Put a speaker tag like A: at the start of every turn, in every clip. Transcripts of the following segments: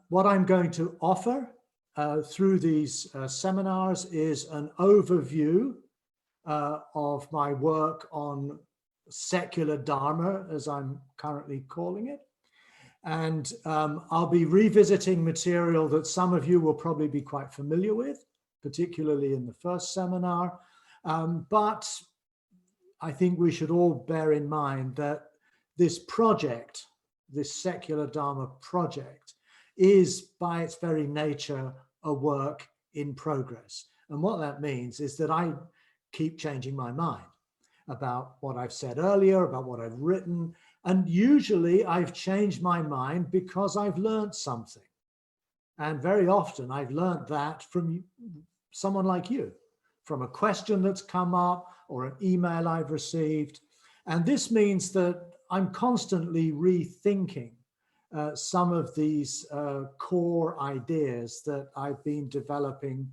A: What I'm going to offer through these seminars is an overview of my work on secular Dharma, as I'm currently calling it. And I'll be revisiting material that some of you will probably be quite familiar with, particularly in the first seminar. But I think we should all bear in mind that this project, this secular Dharma project, is by its very nature a work in progress. And what that means is that I keep changing my mind about what I've said earlier, about what I've written. And usually I've changed my mind because I've learned something. And very often I've learned that from someone like you, from a question that's come up or an email I've received. And this means that I'm constantly rethinking some of these core ideas that I've been developing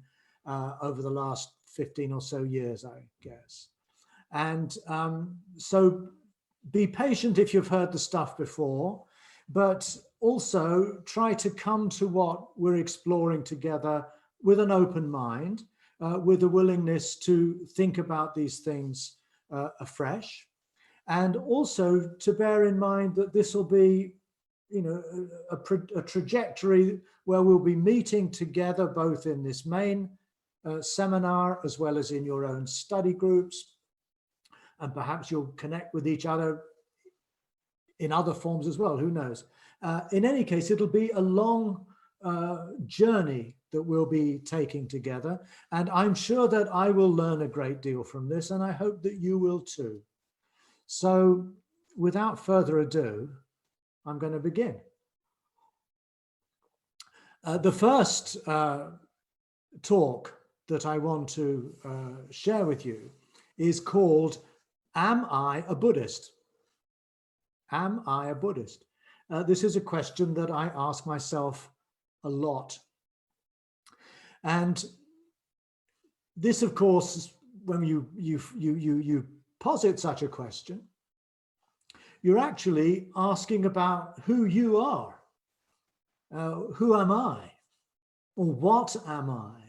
A: over the last 15 or so years, I guess. And so be patient if you've heard the stuff before, but also try to come to what we're exploring together with an open mind, with a willingness to think about these things afresh. And also to bear in mind that this will be, you know, a trajectory where we'll be meeting together both in this main seminar as well as in your own study groups. And perhaps you'll connect with each other in other forms as well, who knows. In any case, it'll be a long journey that we'll be taking together. And I'm sure that I will learn a great deal from this, and I hope that you will too. So without further ado, I'm going to begin. The first talk that I want to share with you is called, Am I a Buddhist? Am I a Buddhist? This is a question that I ask myself a lot. And this, of course, when you posit such a question, you're actually asking about who you are. Who am I? Or what am I?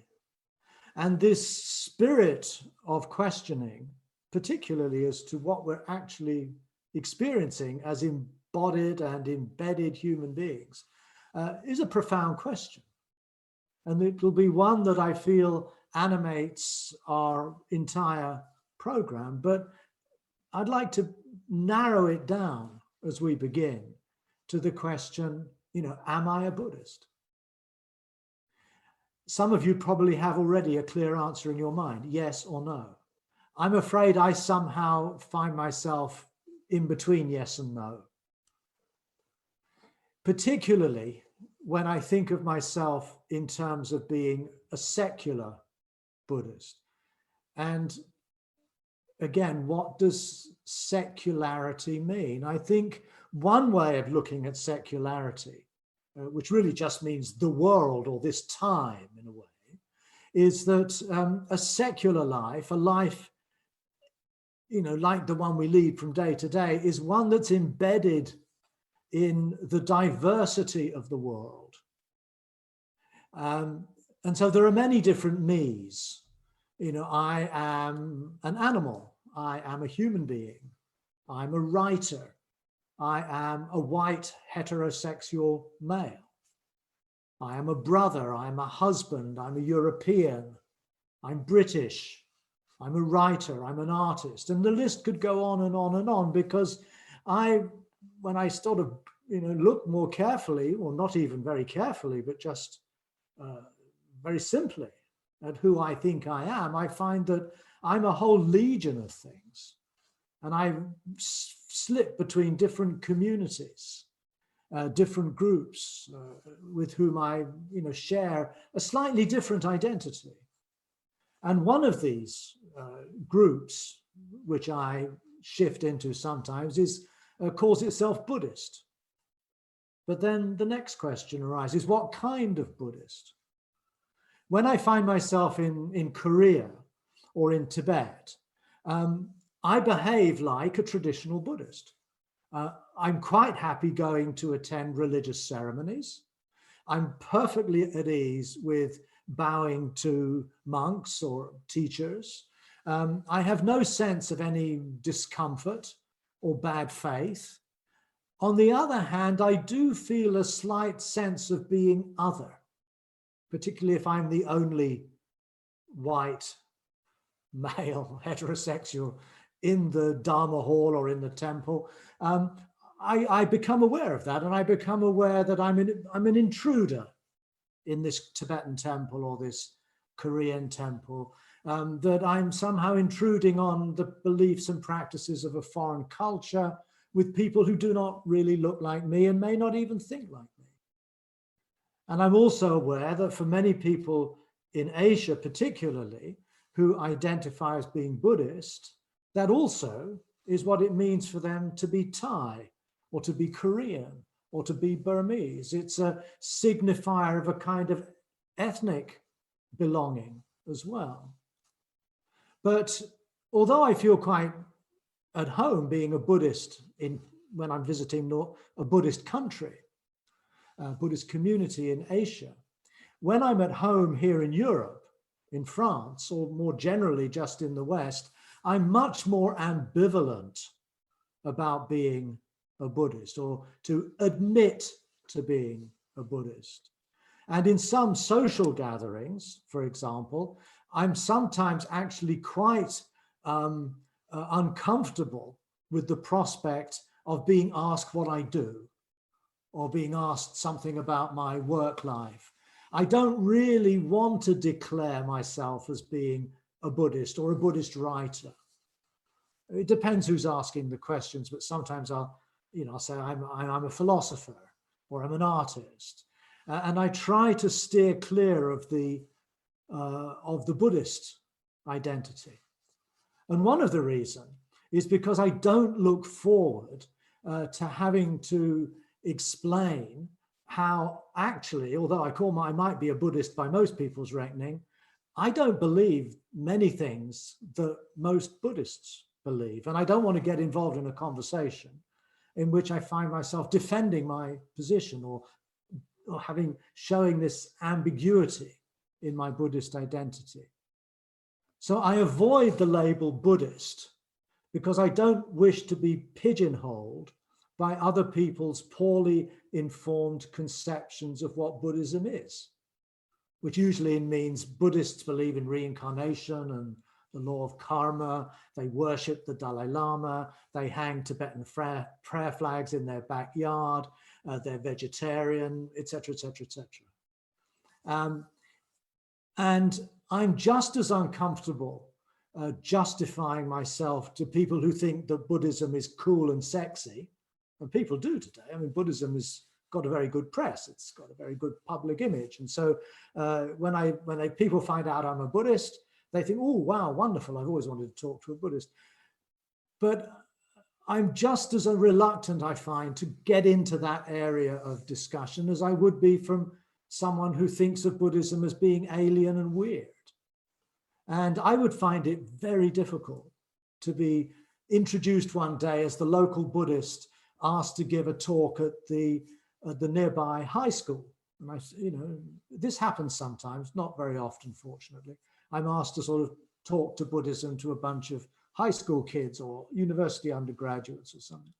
A: And this spirit of questioning, particularly as to what we're actually experiencing as embodied and embedded human beings, is a profound question. And it will be one that I feel animates our entire program. But I'd like to narrow it down as we begin to the question, you know, am I a Buddhist? Some of you probably have already a clear answer in your mind, yes or no. I'm afraid I somehow find myself in between yes and no. Particularly when I think of myself in terms of being a secular Buddhist. And again, what does secularity mean? I think one way of looking at secularity, which really just means the world or this time in a way, is that a secular life, a life, you know, like the one we lead from day to day, is one that's embedded in the diversity of the world. And so there are many different me's. You know, I am an animal. I am a human being. I'm a writer. I am a white heterosexual male. I am a brother. I'm a husband. I'm a European. I'm British. I'm a writer. I'm an artist. And the list could go on and on and on, because when I sort of, you know, look more carefully, or not even very carefully, but just very simply at who I think I am, I find that I'm a whole legion of things. And I slip between different communities, different groups with whom I, you know, share a slightly different identity. And one of these groups, which I shift into sometimes, calls itself Buddhist. But then the next question arises, what kind of Buddhist? When I find myself in Korea or in Tibet, I behave like a traditional Buddhist. I'm quite happy going to attend religious ceremonies. I'm perfectly at ease with bowing to monks or teachers. I have no sense of any discomfort or bad faith. On the other hand, I do feel a slight sense of being other, particularly if I'm the only white male heterosexual in the Dharma hall or in the temple. I become aware of that, and I become aware that I'm an intruder in this Tibetan temple or this Korean temple, that I'm somehow intruding on the beliefs and practices of a foreign culture with people who do not really look like me and may not even think like me. And I'm also aware that for many people in Asia particularly, who identify as being Buddhist, that also is what it means for them to be Thai or to be Korean or to be Burmese. It's a signifier of a kind of ethnic belonging as well. But although I feel quite at home being a Buddhist when I'm visiting a Buddhist country, a Buddhist community in Asia, when I'm at home here in Europe, in France, or more generally just in the West, I'm much more ambivalent about being a Buddhist, or to admit to being a Buddhist. And in some social gatherings, for example, I'm sometimes actually quite uncomfortable with the prospect of being asked what I do, or being asked something about my work life. I don't really want to declare myself as being a Buddhist or a Buddhist writer. It depends who's asking the questions, but sometimes I'll say I'm a philosopher or I'm an artist, and I try to steer clear of the Buddhist identity. And one of the reasons is because I don't look forward to having to explain how actually, although I might be a Buddhist by most people's reckoning, I don't believe many things that most Buddhists believe. And I don't want to get involved in a conversation in which I find myself defending my position or showing this ambiguity in my Buddhist identity. So I avoid the label Buddhist because I don't wish to be pigeonholed by other people's poorly informed conceptions of what Buddhism is, which usually means Buddhists believe in reincarnation and the law of karma. They worship the Dalai Lama. They hang Tibetan prayer flags in their backyard. They're vegetarian, etc., etc., etc. And I'm just as uncomfortable justifying myself to people who think that Buddhism is cool and sexy. And people do today. I mean, Buddhism has got a very good press. It's got a very good public image. And so when people find out I'm a Buddhist, they think, oh, wow, wonderful. I've always wanted to talk to a Buddhist. But I'm just as reluctant, I find, to get into that area of discussion as I would be from someone who thinks of Buddhism as being alien and weird. And I would find it very difficult to be introduced one day as the local Buddhist asked to give a talk at the nearby high school. And this happens sometimes, not very often, fortunately. I'm asked to sort of talk to Buddhism to a bunch of high school kids or university undergraduates or something.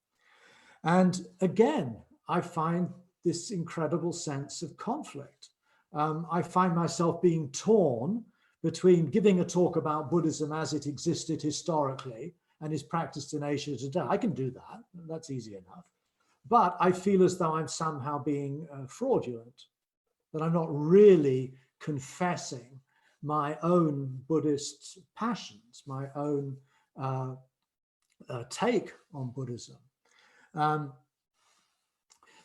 A: And again, I find this incredible sense of conflict. I find myself being torn between giving a talk about Buddhism as it existed historically and is practiced in Asia today. I can do that. That's easy enough. But I feel as though I'm somehow being fraudulent, that I'm not really confessing my own Buddhist passions, my own take on Buddhism.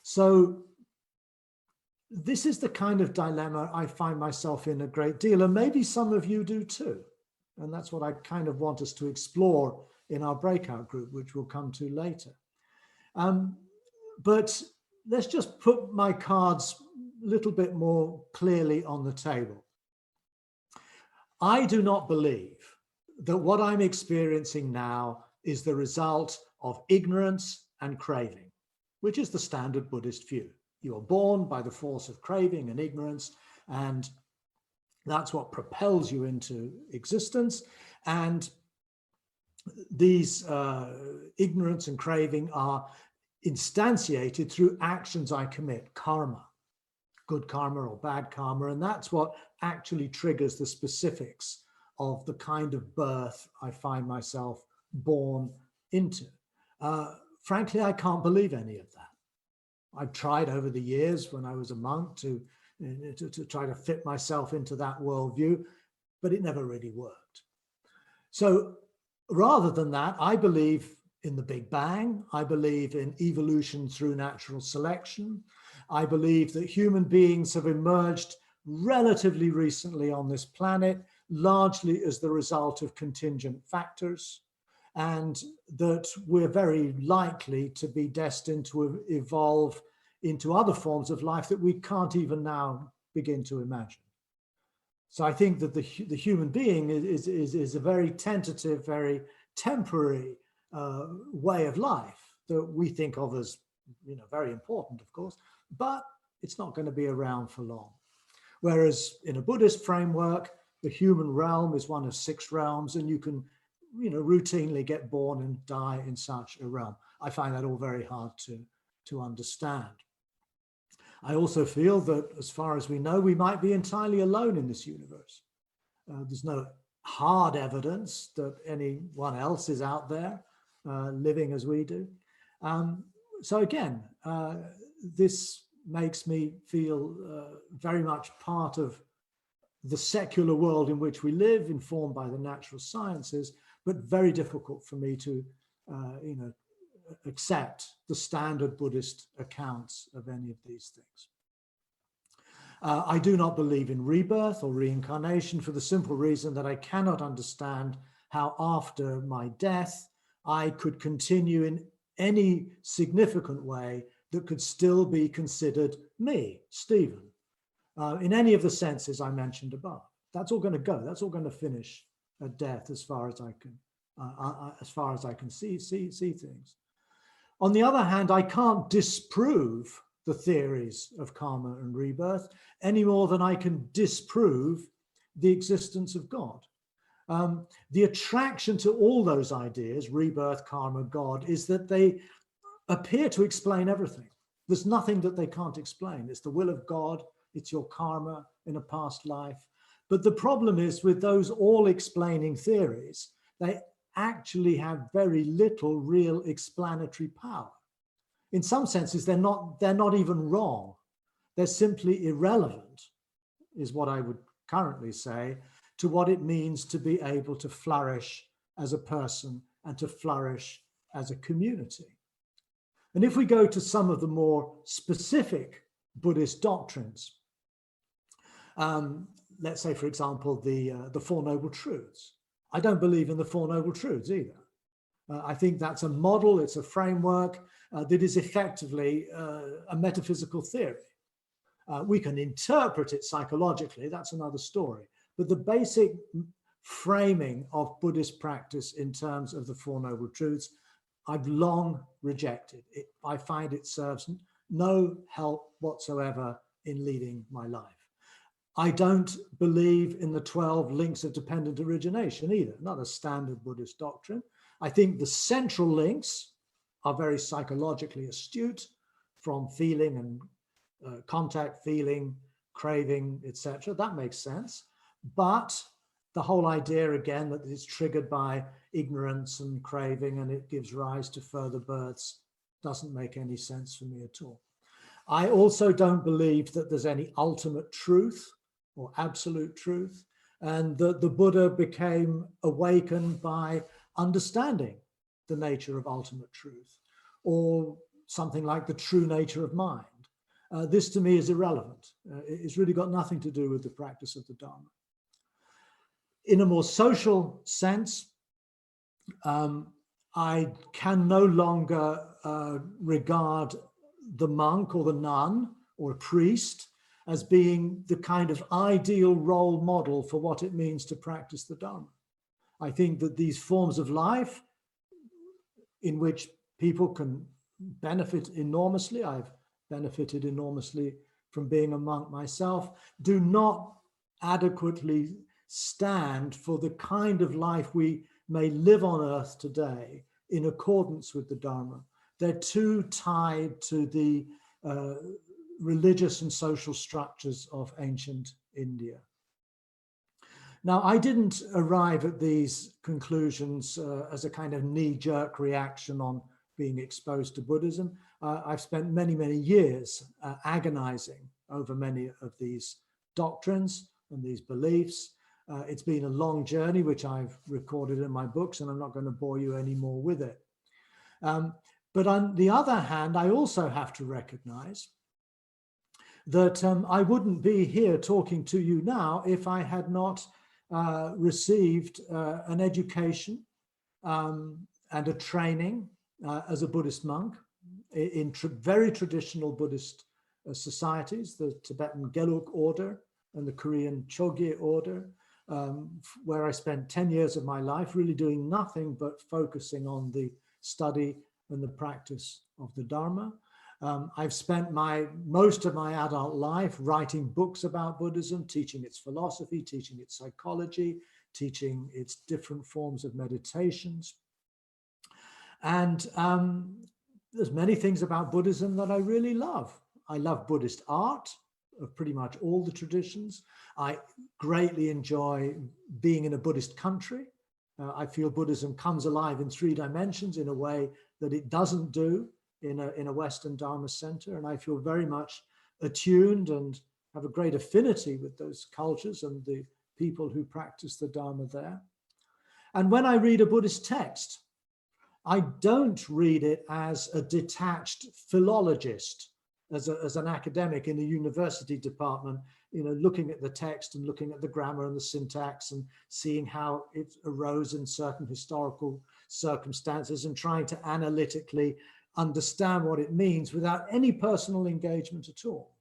A: So this is the kind of dilemma I find myself in a great deal, and maybe some of you do too. And that's what I kind of want us to explore in our breakout group, which we'll come to later. But let's just put my cards a little bit more clearly on the table. I do not believe that what I'm experiencing now is the result of ignorance and craving, which is the standard Buddhist view. You are born by the force of craving and ignorance, and that's what propels you into existence. And these ignorance and craving are instantiated through actions I commit, karma, good karma or bad karma, and that's what actually triggers the specifics of the kind of birth I find myself born into. Frankly, I can't believe any of that. I've tried over the years when I was a monk to try to fit myself into that worldview, but it never really worked. So rather than that, I believe in the Big Bang. I believe in evolution through natural selection. I believe that human beings have emerged relatively recently on this planet, largely as the result of contingent factors, and that we're very likely to be destined to evolve into other forms of life that we can't even now begin to imagine. So I think that the human being is a very tentative, very temporary way of life that we think of as, very important, of course, but it's not going to be around for long. Whereas in a Buddhist framework, the human realm is one of 6 realms, and you can, routinely get born and die in such a realm. I find that all very hard to understand. I also feel that, as far as we know, we might be entirely alone in this universe. There's no hard evidence that anyone else is out there living as we do. So again, this makes me feel very much part of the secular world in which we live, informed by the natural sciences, but very difficult for me to, accept the standard Buddhist accounts of any of these things. I do not believe in rebirth or reincarnation for the simple reason that I cannot understand how after my death I could continue in any significant way that could still be considered me, Stephen, in any of the senses I mentioned above. That's all going to go. That's all going to finish at death, as far as I can see things. On the other hand, I can't disprove the theories of karma and rebirth any more than I can disprove the existence of God. The attraction to all those ideas, rebirth, karma, God, is that they appear to explain everything. There's nothing that they can't explain. It's the will of God, it's your karma in a past life. But the problem is with those all-explaining theories, they actually have very little real explanatory power. In some senses, they're not even wrong. They're simply irrelevant, is what I would currently say, to what it means to be able to flourish as a person and to flourish as a community. And if we go to some of the more specific Buddhist doctrines, let's say, for example, the Four Noble Truths. I don't believe in the Four Noble Truths either. I think that's a model, it's a framework that is effectively a metaphysical theory. We can interpret it psychologically, that's another story. But the basic framing of Buddhist practice in terms of the Four Noble Truths, I've long rejected. I find it serves no help whatsoever in leading my life. I don't believe in the 12 links of dependent origination either, not a standard Buddhist doctrine. I think the central links are very psychologically astute, from feeling and contact, feeling, craving, etc. That makes sense. But the whole idea, again, that it's triggered by ignorance and craving and it gives rise to further births doesn't make any sense for me at all. I also don't believe that there's any ultimate truth or absolute truth, and that the Buddha became awakened by understanding the nature of ultimate truth, or something like the true nature of mind. This to me is irrelevant. It's really got nothing to do with the practice of the Dharma. In a more social sense, I can no longer regard the monk or the nun or a priest as being the kind of ideal role model for what it means to practice the Dharma. I think that these forms of life in which people can benefit enormously, I've benefited enormously from being a monk myself, do not adequately stand for the kind of life we may live on earth today in accordance with the Dharma. They're too tied to the religious and social structures of ancient India. Now, I didn't arrive at these conclusions as a kind of knee-jerk reaction on being exposed to Buddhism. I've spent many, many years agonizing over many of these doctrines and these beliefs. It's been a long journey, which I've recorded in my books, and I'm not going to bore you anymore with it. But on the other hand, I also have to recognize that I wouldn't be here talking to you now if I had not received an education and a training as a Buddhist monk in very traditional Buddhist societies, the Tibetan Gelug order and the Korean Chogye order, where I spent 10 years of my life really doing nothing but focusing on the study and the practice of the Dharma. I've spent most of my adult life writing books about Buddhism, teaching its philosophy, teaching its psychology, teaching its different forms of meditations. And there's many things about Buddhism that I really love. I love Buddhist art of pretty much all the traditions. I greatly enjoy being in a Buddhist country. I feel Buddhism comes alive in 3 dimensions in a way that it doesn't do in a Western Dharma center. And I feel very much attuned and have a great affinity with those cultures and the people who practice the Dharma there. And when I read a Buddhist text, I don't read it as a detached philologist, as an academic in a university department, looking at the text and looking at the grammar and the syntax and seeing how it arose in certain historical circumstances and trying to analytically understand what it means without any personal engagement at all.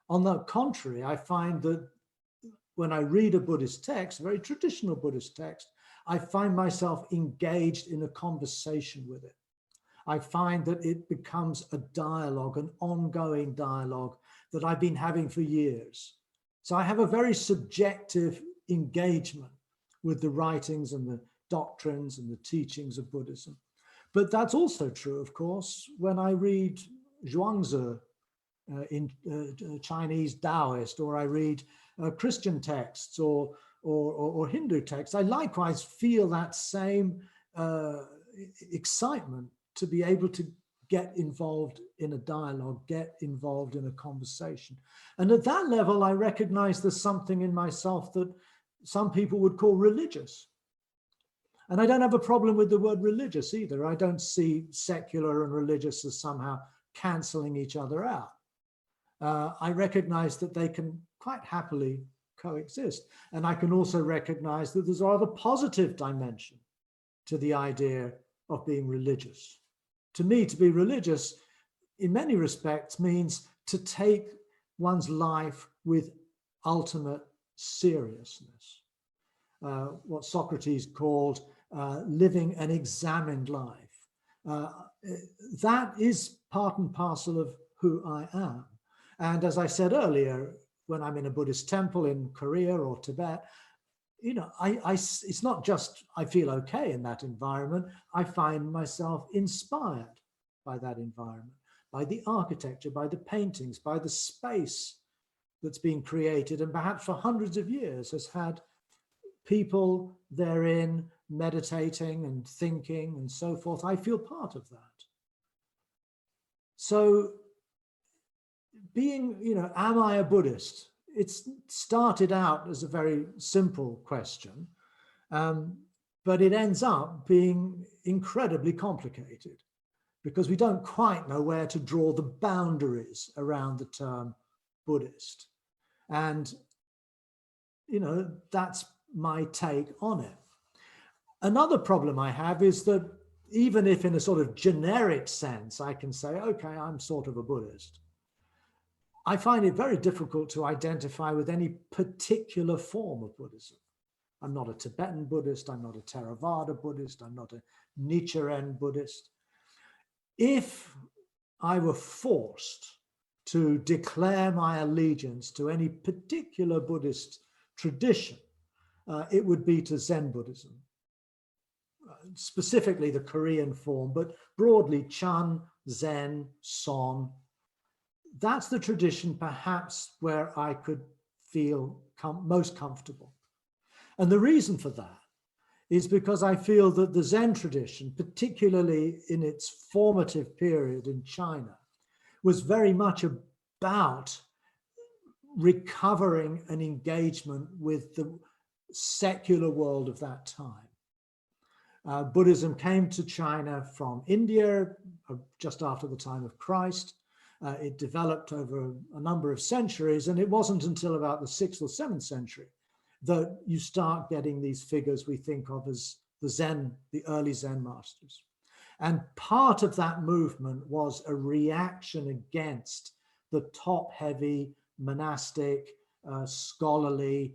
A: On the contrary, I find that when I read a Buddhist text, a very traditional Buddhist text, I find myself engaged in a conversation with it. I find that it becomes a dialogue, an ongoing dialogue that I've been having for years. So I have a very subjective engagement with the writings and the doctrines and the teachings of Buddhism. But that's also true, of course, when I read Zhuangzi in Chinese Taoist, or I read Christian texts or Hindu texts. I likewise feel that same excitement to be able to get involved in a dialogue, get involved in a conversation. And at that level, I recognize there's something in myself that some people would call religious. And I don't have a problem with the word religious either. I don't see secular and religious as somehow canceling each other out. I recognize that they can quite happily coexist. And I can also recognize that there's a rather positive dimension to the idea of being religious. To me, to be religious, in many respects, means to take one's life with ultimate seriousness. What Socrates called living an examined life. That is part and parcel of who I am. And as I said earlier, when I'm in a Buddhist temple in Korea or Tibet, it's not just I feel okay in that environment. I find myself inspired by that environment, by the architecture, by the paintings, by the space that's been created and perhaps for hundreds of years has had people therein meditating and thinking and so forth. I feel part of that. So being, am I a Buddhist? It's started out as a very simple question, but it ends up being incredibly complicated because we don't quite know where to draw the boundaries around the term Buddhist. And, that's my take on it. Another problem I have is that even if in a sort of generic sense, I can say, okay, I'm sort of a Buddhist, I find it very difficult to identify with any particular form of Buddhism. I'm not a Tibetan Buddhist, I'm not a Theravada Buddhist, I'm not a Nichiren Buddhist. If I were forced to declare my allegiance to any particular Buddhist tradition, it would be to Zen Buddhism, specifically the Korean form, but broadly Chan, Zen, Son. That's the tradition perhaps where I could feel most comfortable. And the reason for that is because I feel that the Zen tradition, particularly in its formative period in China, was very much about recovering an engagement with the secular world of that time. Buddhism came to China from India just after the time of Christ. It developed over a number of centuries, and it wasn't until about the 6th or 7th century that you start getting these figures we think of as the early Zen Masters. And part of that movement was a reaction against the top-heavy, monastic, scholarly,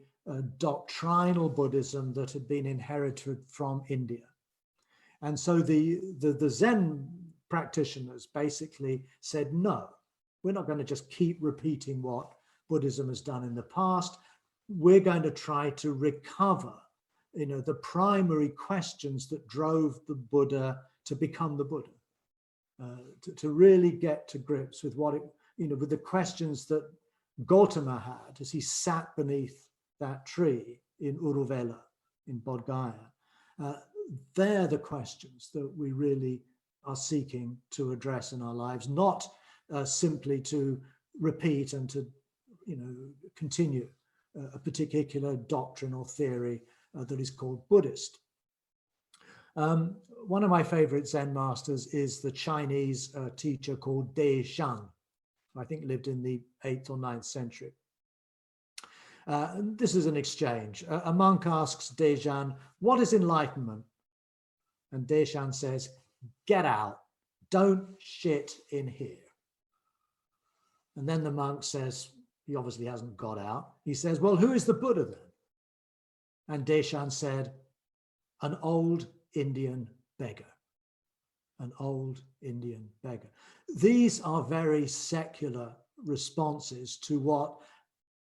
A: doctrinal Buddhism that had been inherited from India. And so the Zen practitioners basically said, no, we're not going to just keep repeating what Buddhism has done in the past. We're going to try to recover, the primary questions that drove the Buddha to become the Buddha, to really get to grips with with the questions that Gautama had as he sat beneath that tree in Uruvela, in Bodh Gaya. They're the questions that we really are seeking to address in our lives, not simply to repeat and to, continue a particular doctrine or theory that is called Buddhist. One of my favorite Zen masters is the Chinese teacher called Deshan, who I think lived in the 8th or 9th century. This is an exchange. A monk asks Deshan, what is enlightenment? And Deshan says, get out, don't shit in here. And then the monk says, he obviously hasn't got out. He says, well, who is the Buddha then? And Deshan said, an old Indian beggar. An old Indian beggar. These are very secular responses to what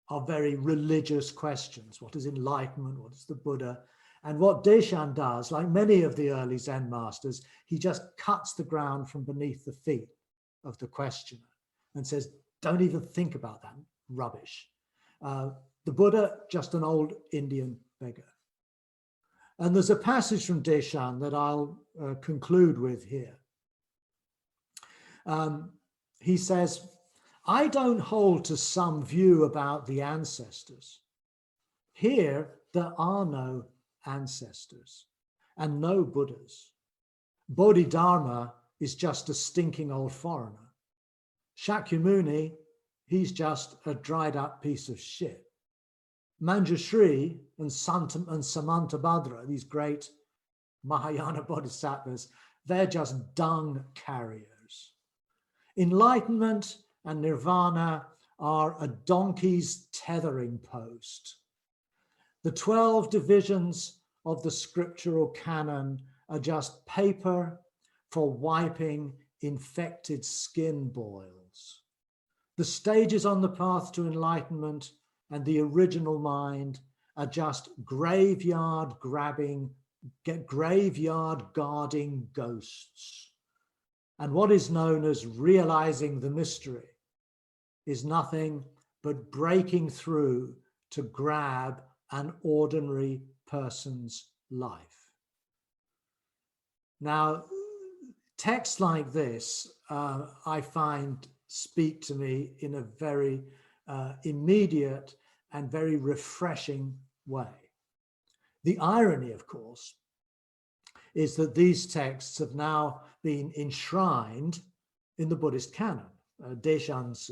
A: are very religious questions. What is enlightenment? What is the Buddha? And what Deshan does, like many of the early Zen masters, he just cuts the ground from beneath the feet of the questioner and says, don't even think about that rubbish. The Buddha, just an old Indian beggar. And there's a passage from Deshan that I'll conclude with here. He says, I don't hold to some view about the ancestors. Here, there are no ancestors and no Buddhas. Bodhidharma is just a stinking old foreigner. Shakyamuni, he's just a dried up piece of shit. Manjushri and Samantabhadra, these great Mahayana bodhisattvas, they're just dung carriers. Enlightenment and nirvana are a donkey's tethering post. The 12 divisions of the scriptural canon are just paper for wiping infected skin boils. The stages on the path to enlightenment and the original mind are just graveyard guarding ghosts. And what is known as realizing the mystery is nothing but breaking through to grab an ordinary person's life. Now, texts like this, I find, speak to me in a very immediate and very refreshing way. The irony, of course, is that these texts have now been enshrined in the Buddhist canon. Deshan's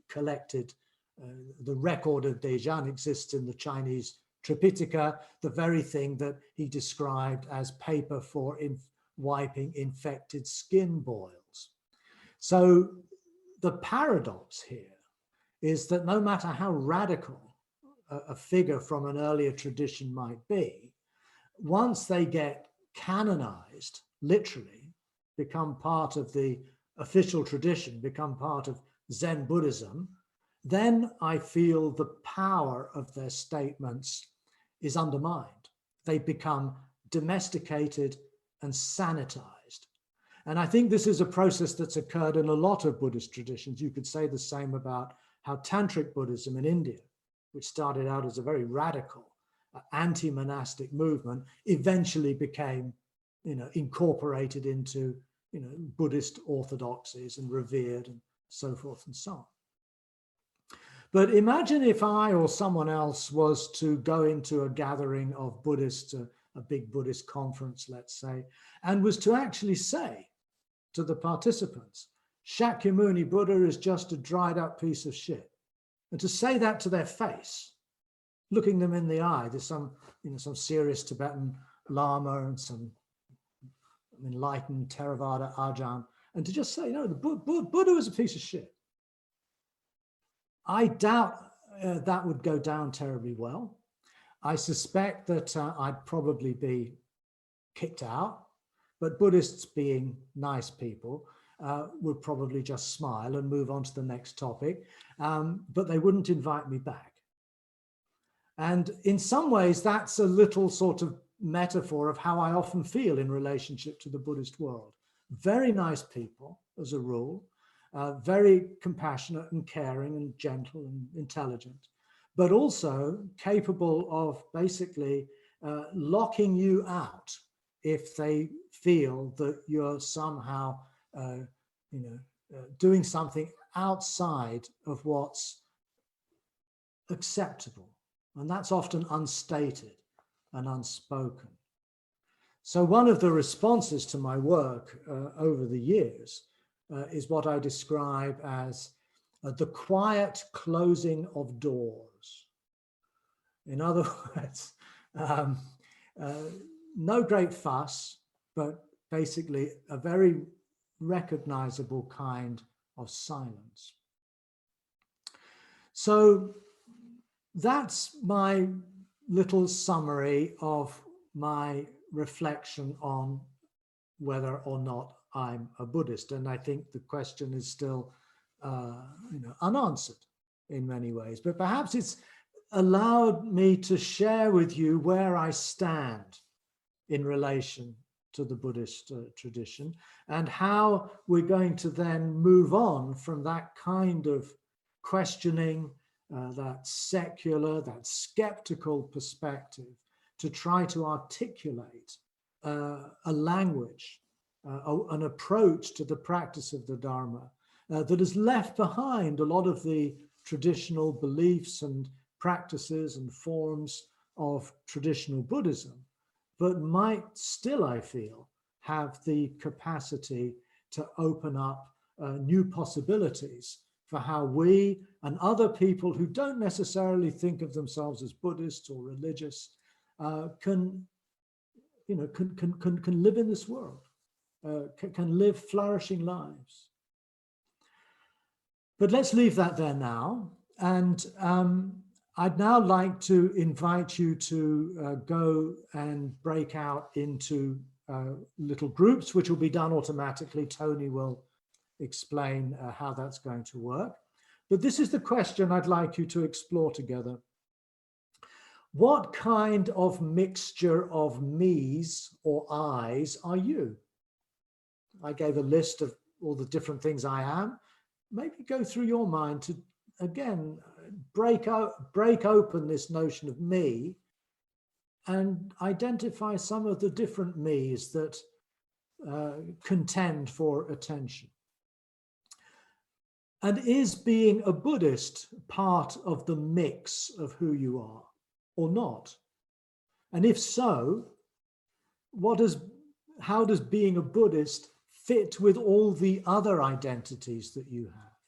A: collected, the record of Deshan exists in the Chinese Tripitaka, the very thing that he described as paper for wiping infected skin boils. So the paradox here is that no matter how radical a figure from an earlier tradition might be, once they get canonized, literally become part of the official tradition, become part of Zen Buddhism, then I feel the power of their statements is undermined. They become domesticated and sanitized. And I think this is a process that's occurred in a lot of Buddhist traditions. You could say the same about how Tantric Buddhism in India, which started out as a very radical anti-monastic movement, eventually became, incorporated into, Buddhist orthodoxies and revered and so forth and so on. But imagine if I or someone else was to go into a gathering of Buddhists, a big Buddhist conference, let's say, and was to actually say to the participants, Shakyamuni Buddha is just a dried up piece of shit. And to say that to their face, looking them in the eye, there's some serious Tibetan Lama and some enlightened Theravada Ajahn, and to just say, the Buddha is a piece of shit. I doubt that would go down terribly well. I suspect that I'd probably be kicked out, but Buddhists, being nice people, would probably just smile and move on to the next topic, but they wouldn't invite me back. And in some ways, that's a little sort of metaphor of how I often feel in relationship to the Buddhist world. Very nice people, as a rule, very compassionate and caring and gentle and intelligent, but also capable of basically locking you out if they feel that you're somehow doing something outside of what's acceptable. And that's often unstated and unspoken. So one of the responses to my work over the years is what I describe as the quiet closing of doors. In other words, no great fuss, but basically a very recognizable kind of silence. So that's my little summary of my reflection on whether or not I'm a Buddhist. And I think the question is still unanswered in many ways, but perhaps it's allowed me to share with you where I stand in relation to the Buddhist tradition and how we're going to then move on from that kind of questioning, that secular, that skeptical perspective, to try to articulate a language, an approach to the practice of the Dharma that has left behind a lot of the traditional beliefs and practices and forms of traditional Buddhism, but might still, I feel, have the capacity to open up new possibilities for how we and other people who don't necessarily think of themselves as Buddhist or religious can live in this world, can live flourishing lives. But let's leave that there now. And I'd now like to invite you to go and break out into little groups, which will be done automatically. Tony will explain how that's going to work. But this is the question I'd like you to explore together. What kind of mixture of me's or I's are you? I gave a list of all the different things I am. Maybe go through your mind to, again, break open this notion of me and identify some of the different me's that contend for attention. And is being a Buddhist part of the mix of who you are or not? And if so, how does being a Buddhist fit with all the other identities that you have?